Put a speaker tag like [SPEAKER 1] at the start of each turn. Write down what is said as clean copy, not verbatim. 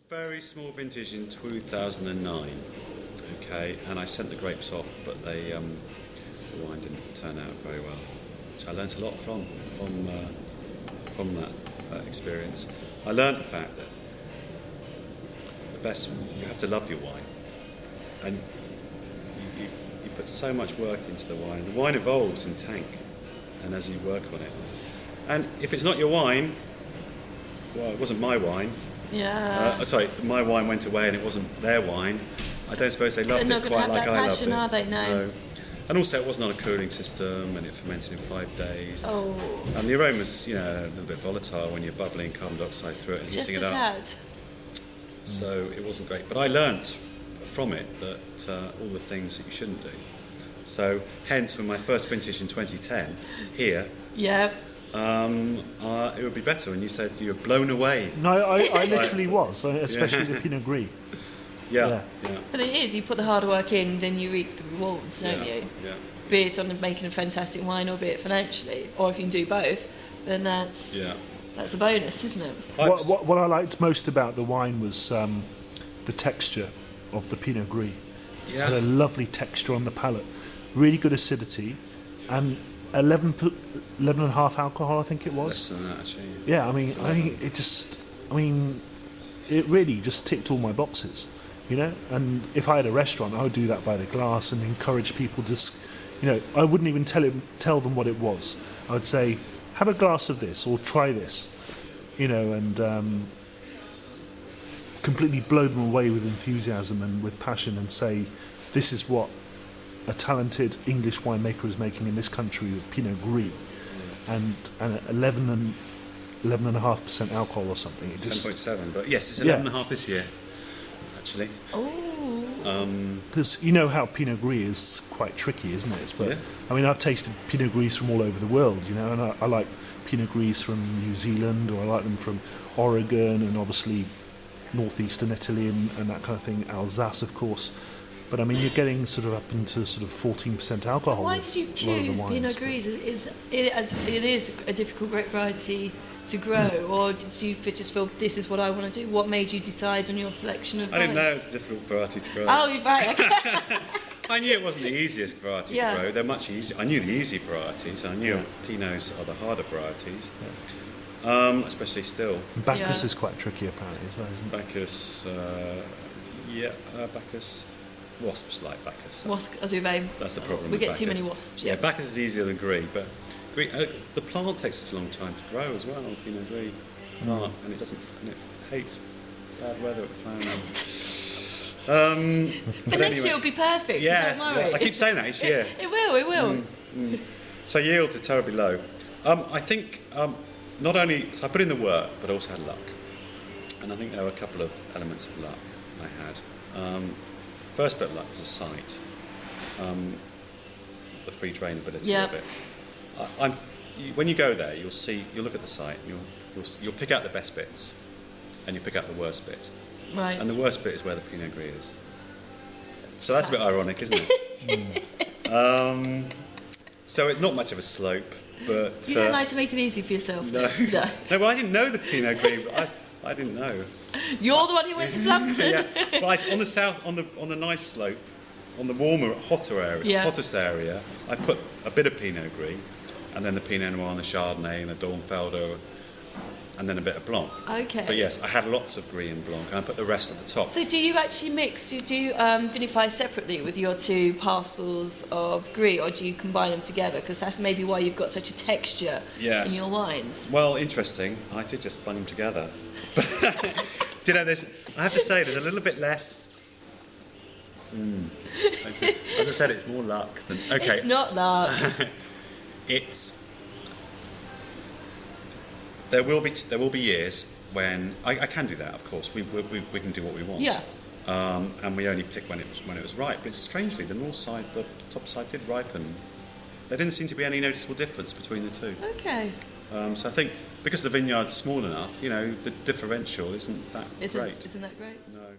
[SPEAKER 1] very small vintage in 2009. Okay, and I sent the grapes off, but the wine didn't turn out very well. Which I learnt a lot from that experience. I learnt the fact that you have to love your wine, and you put so much work into the wine. The wine evolves in tank, and as you work on it, and if it's not your wine, well, it wasn't my wine.
[SPEAKER 2] Yeah.
[SPEAKER 1] Sorry, my wine went away and it wasn't their wine. I don't suppose they loved it quite like I loved it.
[SPEAKER 2] Are they? No.
[SPEAKER 1] And also, it wasn't on a cooling system, and it fermented in 5 days.
[SPEAKER 2] Oh.
[SPEAKER 1] And the aroma's, a little bit volatile when you're bubbling carbon dioxide through it and
[SPEAKER 2] Just
[SPEAKER 1] heating
[SPEAKER 2] a
[SPEAKER 1] it up.
[SPEAKER 2] tad.
[SPEAKER 1] So it wasn't great. But I learnt from it that all the things that you shouldn't do. So hence, when my first vintage in 2010 here,
[SPEAKER 2] yeah,
[SPEAKER 1] it would be better. And you said you were blown away.
[SPEAKER 3] No, I literally was, especially the Pinot Gris.
[SPEAKER 1] Yeah.
[SPEAKER 2] But it is, you put the hard work in, then you reap the rewards, don't you?
[SPEAKER 1] Yeah.
[SPEAKER 2] Be it on making a fantastic wine, or be it financially, or if you can do both, then that's a bonus, isn't it?
[SPEAKER 3] What I liked most about the wine was the texture of the Pinot Gris.
[SPEAKER 1] Yeah.
[SPEAKER 3] It had a lovely texture on the palate, really good acidity, and 11.5 alcohol, I think it was.
[SPEAKER 1] Less than that, actually.
[SPEAKER 3] Yeah, I mean, it really just ticked all my boxes. And if I had a restaurant, I would do that by the glass and encourage people I wouldn't even tell them what it was. I would say, have a glass of this or try this, and completely blow them away with enthusiasm and with passion and say, this is what a talented English winemaker is making in this country with Pinot Gris, and 11.5% alcohol or something.
[SPEAKER 1] 10.7, but yes, it's 11.5 this year. Actually.
[SPEAKER 3] Because you know how Pinot Gris is quite tricky, isn't it? But I mean, I've tasted Pinot Gris from all over the world, and I like Pinot Gris from New Zealand, or I like them from Oregon, and obviously northeastern Italy and that kind of thing, Alsace, of course. But I mean, you're getting sort of up into sort of 14% alcohol.
[SPEAKER 2] So why did you choose Pinot Gris? It is a difficult grape variety to grow, or did you just feel this is what I want to do? What made you decide on your selection of vines?
[SPEAKER 1] I didn't know it was a difficult variety to grow.
[SPEAKER 2] Oh, right, okay.
[SPEAKER 1] I knew it wasn't the easiest variety to grow. They're much easier. I knew the easy varieties. I knew Pinots are the harder varieties, especially still.
[SPEAKER 3] Bacchus is quite tricky apparently as well, isn't it?
[SPEAKER 1] Bacchus, Bacchus. Wasps like Bacchus.
[SPEAKER 2] That's
[SPEAKER 1] the problem.
[SPEAKER 2] We get
[SPEAKER 1] Bacchus.
[SPEAKER 2] Too many wasps.
[SPEAKER 1] Yeah, Bacchus is easier than Gris, but the plant takes such a long time to grow as well. Pinot Gris plant, and it hates bad weather at flowering.
[SPEAKER 2] But next year will be perfect. So don't worry.
[SPEAKER 1] I keep saying that each year.
[SPEAKER 2] It will.
[SPEAKER 1] So yields are terribly low. I think not only I put in the work, but I also had luck, and I think there were a couple of elements of luck I had. First bit of luck was the site, the free drainability of it. When you go there, you'll look at the site, and you'll pick out the best bits, and you pick out the worst bit.
[SPEAKER 2] Right.
[SPEAKER 1] And the worst bit is where the Pinot Gris is. So that's a bit ironic, isn't it? So it's not much of a slope, but
[SPEAKER 2] you don't like to make it easy for yourself.
[SPEAKER 1] No. Well, I didn't know the Pinot Gris. I didn't know.
[SPEAKER 2] You're the one who went to Plumpton.
[SPEAKER 1] But on the south, on the nice slope, on the warmer, hottest area, I put a bit of Pinot Gris, and then the Pinot Noir and the Chardonnay and the Dornfelder, and then a bit of Blanc.
[SPEAKER 2] Okay.
[SPEAKER 1] But yes, I had lots of Gris and Blanc, and I put the rest at the top.
[SPEAKER 2] So do you actually mix? Do you vinify separately with your 2 parcels of Gris, or do you combine them together? Because that's maybe why you've got such a texture in your wines.
[SPEAKER 1] Well, interesting. I did just blend them together. Do you know, I have to say, there's a little bit less. As I said, it's more luck than. Okay.
[SPEAKER 2] It's not luck.
[SPEAKER 1] There will be years when I can do that. Of course, we can do what we want.
[SPEAKER 2] Yeah.
[SPEAKER 1] And we only pick when it was right. But strangely, the north side, the top side did ripen. There didn't seem to be any noticeable difference between the two.
[SPEAKER 2] Okay.
[SPEAKER 1] So I think because the vineyard's small enough, the differential isn't that great.
[SPEAKER 2] Isn't that great?
[SPEAKER 1] No.